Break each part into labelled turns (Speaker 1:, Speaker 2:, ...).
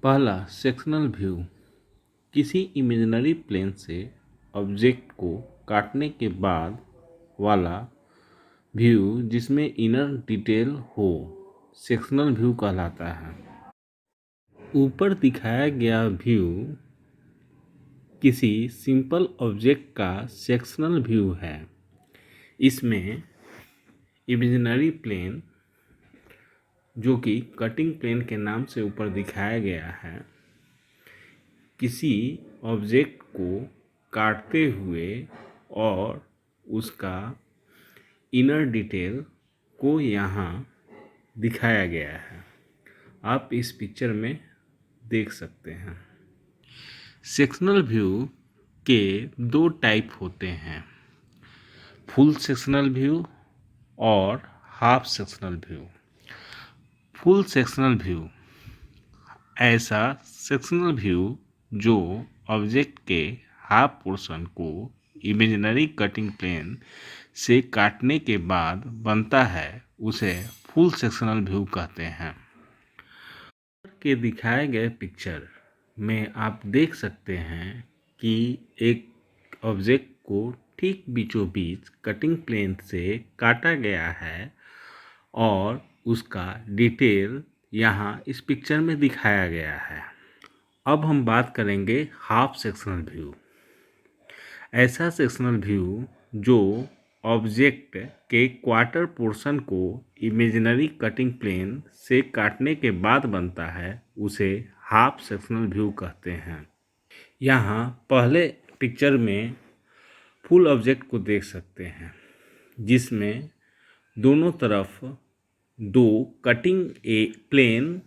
Speaker 1: पहला sectional view, किसी imaginary plane से ऑब्जेक्ट को काटने के बाद वाला व्यू जिसमें इनर डिटेल हो, सेक्शनल व्यू कहलाता है। ऊपर दिखाया गया व्यू किसी सिंपल ऑब्जेक्ट का सेक्शनल व्यू है। इसमें इमेजिनरी प्लेन, जो कि कटिंग प्लेन के नाम से ऊपर दिखाया गया है, किसी ऑब्जेक्ट को काटते हुए और उसका इनर डिटेल को यहाँ दिखाया गया है। आप इस पिक्चर में देख सकते हैं। सेक्शनल व्यू के दो टाइप होते हैं, फुल सेक्शनल व्यू और half sectional view. Full sectional view ऐसा सेक्शनल व्यू जो ऑब्जेक्ट के हाफ पोर्शन को इमेजिनरी कटिंग प्लेन से काटने के बाद बनता है, उसे फुल सेक्शनल व्यू कहते हैं। के दिखाए गए पिक्चर में आप देख सकते हैं कि एक ऑब्जेक्ट को ठीक बीचों बीच कटिंग प्लेन से काटा गया है और उसका डिटेल यहाँ इस पिक्चर में दिखाया गया है। अब हम बात करेंगे हाफ सेक्शनल व्यू। ऐसा सेक्शनल व्यू जो ऑब्जेक्ट के क्वार्टर पोर्शन को इमेजिनरी कटिंग प्लेन से काटने के बाद बनता है, उसे हाफ सेक्शनल व्यू कहते हैं। यहाँ पहले पिक्चर में फुल ऑब्जेक्ट को देख सकते हैं, जिसमें दोनों तरफ दो कटिंग प्लेन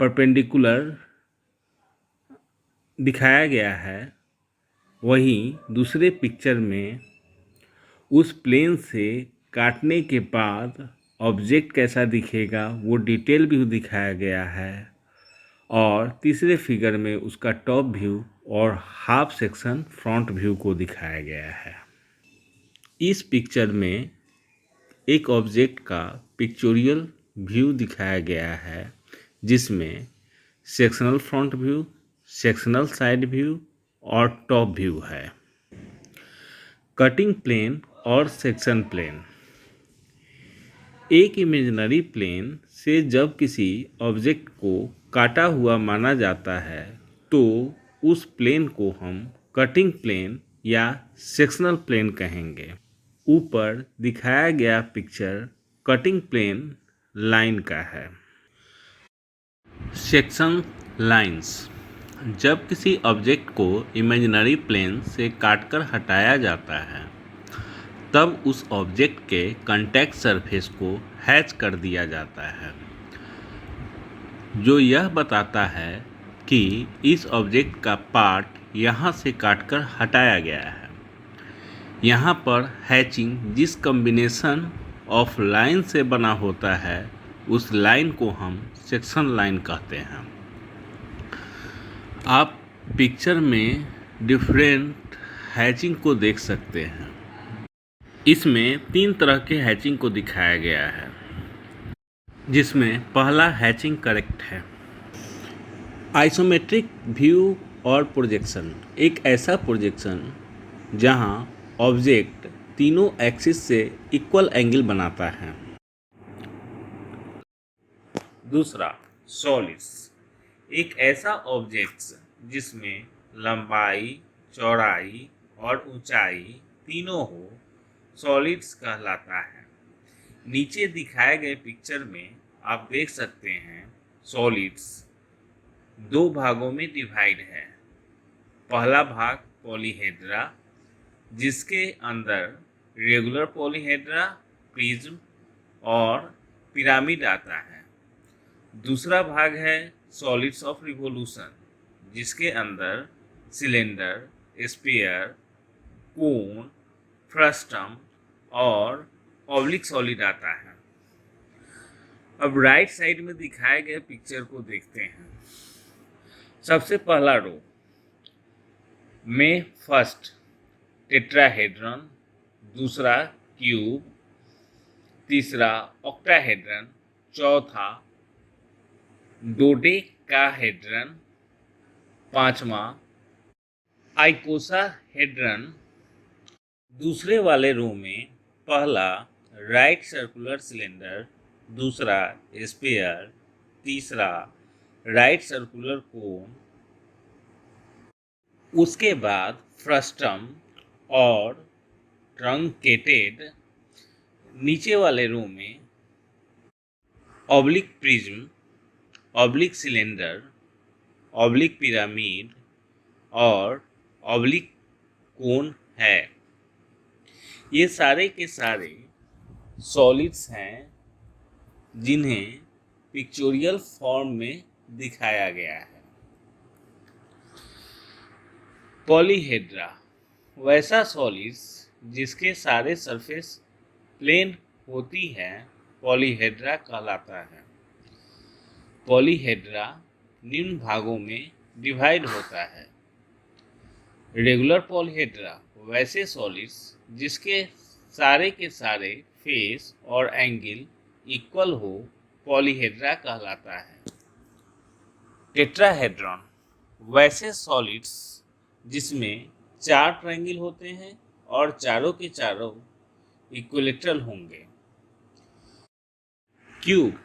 Speaker 1: परपेंडिकुलर दिखाया गया है। वहीं दूसरे पिक्चर में उस प्लेन से काटने के बाद ऑब्जेक्ट कैसा दिखेगा वो डिटेल व्यू दिखाया गया है, और तीसरे फिगर में उसका टॉप व्यू और हाफ सेक्शन फ्रंट व्यू को दिखाया गया है। इस पिक्चर में एक ऑब्जेक्ट का पिक्चोरियल व्यू दिखाया गया है, जिसमें sectional front view, sectional side view और टॉप व्यू है। कटिंग प्लेन और सेक्शन प्लेन। एक इमेजिनरी प्लेन से जब किसी ऑब्जेक्ट को काटा हुआ माना जाता है, तो उस प्लेन को हम कटिंग प्लेन या सेक्शनल प्लेन कहेंगे। ऊपर दिखाया गया पिक्चर कटिंग प्लेन लाइन का है। Section lines. जब किसी ऑब्जेक्ट को इमेजिनरी प्लेन से काटकर हटाया जाता है, तब उस ऑब्जेक्ट के कॉन्टैक्ट सरफेस को हैच कर दिया जाता है, जो यह बताता है कि इस ऑब्जेक्ट का पार्ट यहाँ से काटकर हटाया गया है। यहाँ पर हैचिंग जिस कॉम्बिनेशन ऑफ लाइन से बना होता है, उस लाइन को हम सेक्शन लाइन कहते हैं। आप पिक्चर में डिफरेंट हैचिंग को देख सकते हैं। इसमें 3 तरह के हैचिंग को दिखाया गया है, जिसमें पहला हैचिंग करेक्ट है। आइसोमेट्रिक व्यू और प्रोजेक्शन एक ऐसा प्रोजेक्शन जहां ऑब्जेक्ट तीनों एक्सिस से इक्वल एंगल बनाता है। दूसरा सॉलिड्स एक ऐसा ऑब्जेक्ट जिसमें लंबाई, चौड़ाई और ऊंचाई तीनों हो, सॉलिड्स कहलाता है। नीचे दिखाए गए पिक्चर में आप देख सकते हैं सॉलिड्स 2 भागों में डिवाइड है। पहला भाग पॉलीहेड्रा, जिसके अंदर रेगुलर पॉलीहेड्रा, प्रिज्म और पिरामिड आता है। दूसरा भाग है सॉलिड्स ऑफ रिवोल्यूशन, जिसके अंदर सिलेंडर, स्फीयर, कोन, फ्रस्टम और ऑब्लिक सॉलिड आता है। अब राइट साइड में दिखाए गए पिक्चर को देखते हैं। सबसे पहला रो में फर्स्ट टेट्राहेड्रन, दूसरा क्यूब, तीसरा ऑक्टाहेड्रन, चौथा डेकाहेड्रन। पांचवा आइकोसाहेड्रन। दूसरे वाले रो में पहला राइट सर्कुलर सिलेंडर, दूसरा स्फीयर, तीसरा राइट सर्कुलर कोन, उसके बाद फ्रस्टम और ट्रंकेटेड। नीचे वाले रो में oblique prism, oblique cylinder, oblique pyramid और ऑब्लिक कोन है। ये सारे के सारे सॉलिड्स हैं जिन्हें पिक्चोरियल फॉर्म में दिखाया गया है। पॉलीहेड्रा वैसा सॉलिड्स जिसके सारे सरफेस प्लेन होती है पॉलीहेड्रा कहलाता है। पॉलीहेड्रा निम्न भागों में डिवाइड होता है। रेगुलर पॉलीहेड्रा वैसे सॉलिड्स जिसके सारे के सारे फेस और एंगल इक्वल हो पॉलीहेड्रा कहलाता है। टेट्राहेड्रॉन वैसे सॉलिड्स जिसमें 4 ट्रायंगल होते हैं और चारों के चारों इक्विलेटरल होंगे। क्यूब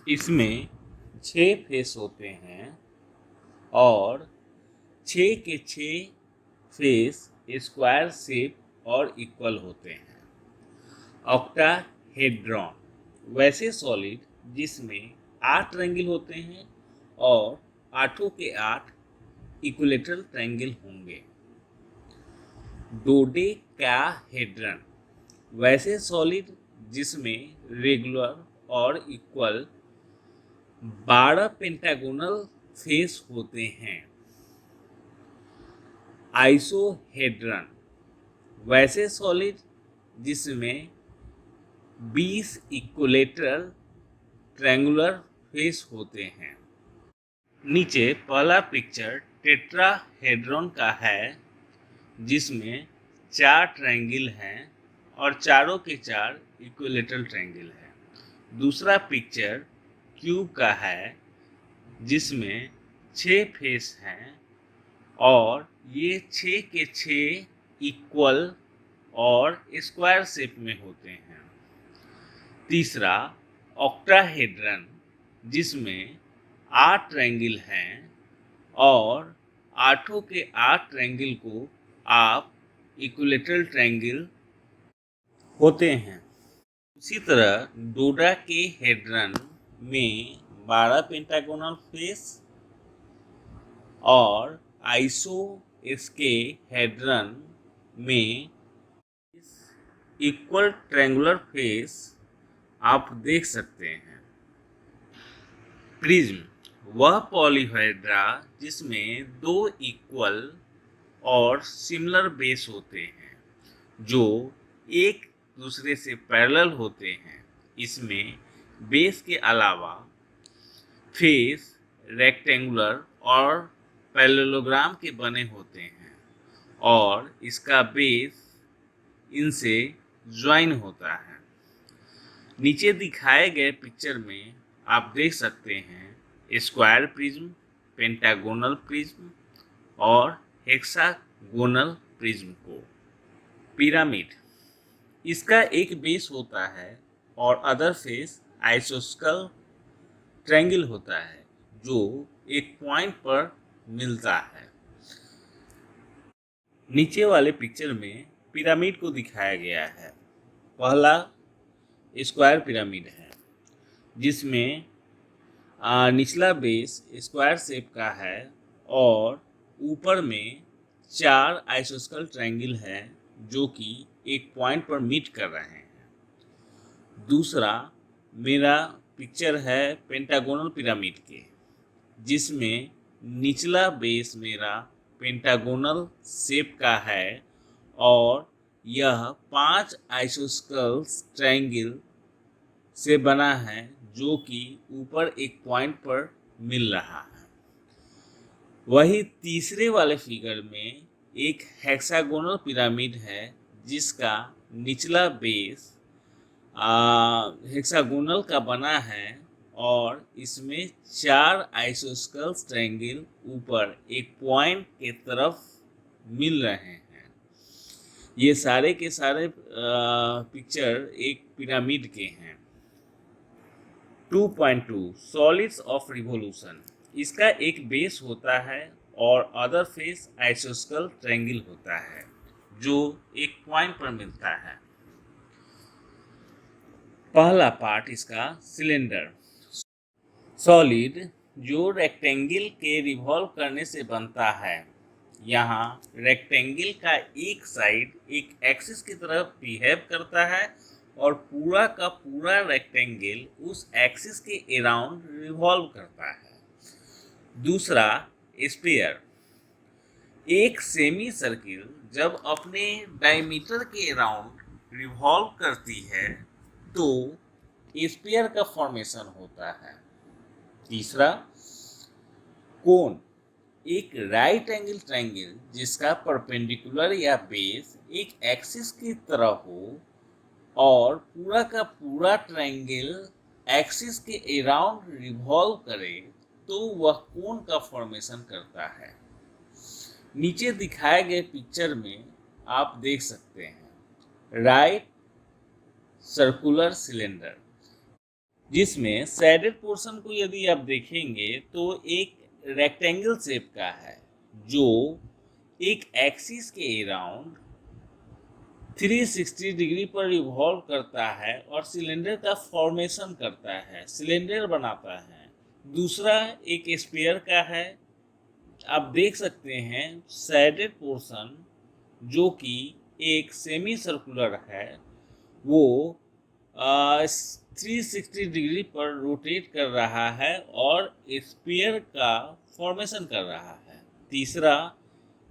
Speaker 1: इसमें 6 फेस होते हैं और 6 के 6 फेस स्क्वायर शेप और इक्वल होते हैं। ऑक्टाहेड्रॉन वैसे सॉलिड जिसमें 8 ट्रायंगल होते हैं और 8 के 8 इक्विलेटरल ट्रायंगल होंगे। डोडेकाहेड्रन वैसे सॉलिड जिसमें रेगुलर और इक्वल 12 पेंटागोनल फेस होते हैं। आइसोहेड्रन वैसे सॉलिड जिसमें 20 इक्विलेटरल ट्रायंगुलर फेस होते हैं। नीचे पहला पिक्चर टेट्राहेड्रॉन का है जिसमें 4 ट्रायंगल हैं और चारों के 4 इक्विलेटरल ट्रायंगल हैं। दूसरा पिक्चर क्यूब का है जिसमें 6 फेस हैं और ये 6 के 6 इक्वल और स्क्वायर शेप में होते हैं। तीसरा ऑक्टाहेड्रन जिसमें 8 ट्रायंगल हैं और 8 के 8 ट्रायंगल को आप इक्विलेटरल ट्रायंगल होते हैं। उसी तरह डोडेकाहेड्रन में 12 पेंटागोनल फेस और आइसोस्केलेटन में इक्वल ट्रायंगुलर फेस आप देख सकते हैं। प्रिज्म वह पॉलीहेड्रा जिसमें 2 इक्वल और सिमिलर बेस होते हैं जो एक दूसरे से पैरेलल होते हैं। इसमें बेस के अलावा फेस रेक्टेंगुलर और पैरेललोग्राम के बने होते हैं और इसका बेस इनसे ज्वाइन होता है। नीचे दिखाए गए पिक्चर में आप देख सकते हैं स्क्वायर प्रिज्म, पेंटागोनल प्रिज्म और हेक्सागोनल प्रिज्म को। पिरामिड इसका एक बेस होता है और अदर फेस आइसोस्केल ट्रायंगल होता है जो एक पॉइंट पर मिलता है। नीचे वाले पिक्चर में पिरामिड को दिखाया गया है। पहला स्क्वायर पिरामिड है जिसमें निचला बेस स्क्वायर शेप का है और ऊपर में 4 आइसोस्केल ट्रायंगल है जो कि एक पॉइंट पर मीट कर रहे हैं। दूसरा मेरा पिक्चर है पेंटागोनल पिरामिड के जिसमें निचला बेस मेरा पेंटागोनल शेप का है और यह 5 आइसोस्केल ट्रायंगल से बना है जो कि ऊपर एक पॉइंट पर मिल रहा है। वही तीसरे वाले फिगर में एक हेक्सागोनल पिरामिड है जिसका निचला बेस हेक्सागोनल का बना है और इसमें 4 आइसोस्केल्स ट्रायंगल ऊपर एक पॉइंट के तरफ मिल रहे हैं। ये सारे के सारे पिक्चर एक पिरामिड के हैं। 2.2 सॉलिड्स ऑफ रिवोल्यूशन। इसका एक बेस होता है और अदर फेस आइसोस्केल ट्रायंगल होता है जो एक पॉइंट पर मिलता है। पहला पार्ट इसका सिलेंडर। सॉलिड जो रेक्टेंगल के रिवॉल्व करने से बनता है। यहाँ रेक्टेंगल का एक साइड एक एक्सिस की तरह बिहेव करता है और पूरा का पूरा रेक्टेंगल उस एक्सिस के अराउंड रिवॉल्व करता है। दूसरा स्फीयर। एक सेमी सर्किल जब अपने डायमीटर के अराउंड रिवॉल्व करती है तो स्फीयर का फॉर्मेशन होता है। तीसरा कोन। एक राइट एंगल ट्रायंगल जिसका परपेंडिकुलर या बेस एक एक्सिस की तरह हो और पूरा का पूरा ट्रायंगल एक्सिस के अराउंड रिवॉल्व करे तो वह कोन का फॉर्मेशन करता है। नीचे दिखाए गए पिक्चर में आप देख सकते हैं राइट सर्कुलर सिलेंडर, जिसमें सैडेड पोर्शन को यदि आप देखेंगे तो एक रेक्टेंगल शेप का है जो एक एक्सिस के अराउंड 360 डिग्री पर रिवॉल्व करता है और सिलेंडर का फॉर्मेशन करता है, सिलेंडर बनाता है। दूसरा एक स्फीयर का है। आप देख सकते हैं सैडेड पोर्शन जो कि एक सेमी सर्कुलर है वो 360 डिग्री पर रोटेट कर रहा है और स्फीयर का फॉर्मेशन कर रहा है। तीसरा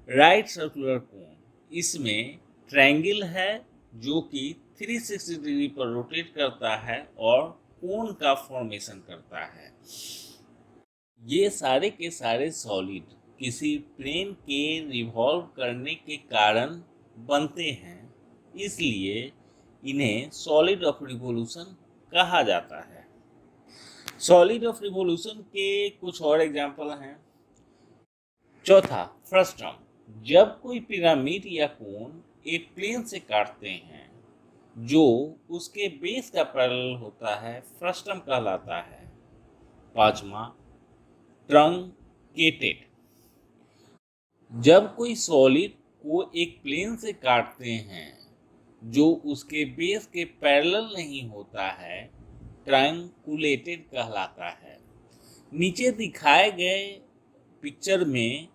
Speaker 1: राइट सर्कुलर कोन। इसमें ट्रायंगल है जो कि 360 डिग्री पर रोटेट करता है और कोन का फॉर्मेशन करता है। ये सारे के सारे सॉलिड किसी प्लेन के रिवॉल्व करने के कारण बनते हैं, इसलिए इन्हें सॉलिड ऑफ रिवोल्यूशन कहा जाता है। सॉलिड ऑफ रिवोल्यूशन के कुछ और एग्जाम्पल हैं। चौथा फ्रस्टम। जब कोई पिरामिड या कोन एक प्लेन से काटते हैं जो उसके बेस का पैरेलल होता है फ्रस्टम कहलाता है। पांचवा ट्रंकेटेड। जब कोई सॉलिड को एक प्लेन से काटते हैं जो उसके बेस के पैरेलल नहीं होता है ट्रायंगुलेटेड कहलाता है। नीचे दिखाए गए पिक्चर में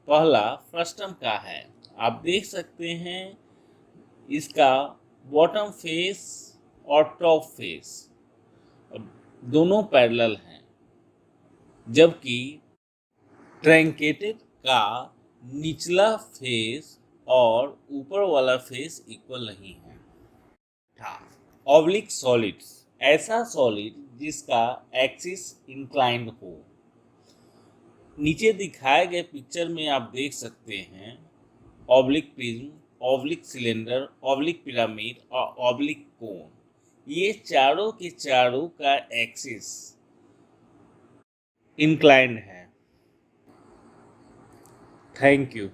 Speaker 1: पहला फ्रस्टम का है। आप देख सकते हैं इसका बॉटम फेस और टॉप फेस दोनों पैरेलल हैं, जबकि ट्रंकेटेड का निचला फेस और ऊपर वाला फेस इक्वल नहीं है। Oblique solids. ऐसा सॉलिड जिसका एक्सिस इंक्लाइंड हो। नीचे दिखाए गए पिक्चर में आप देख सकते हैं oblique prism, oblique cylinder, oblique pyramid और ऑब्लिक कोन। ये चारों के चारों का एक्सिस इंक्लाइंड है। Thank you.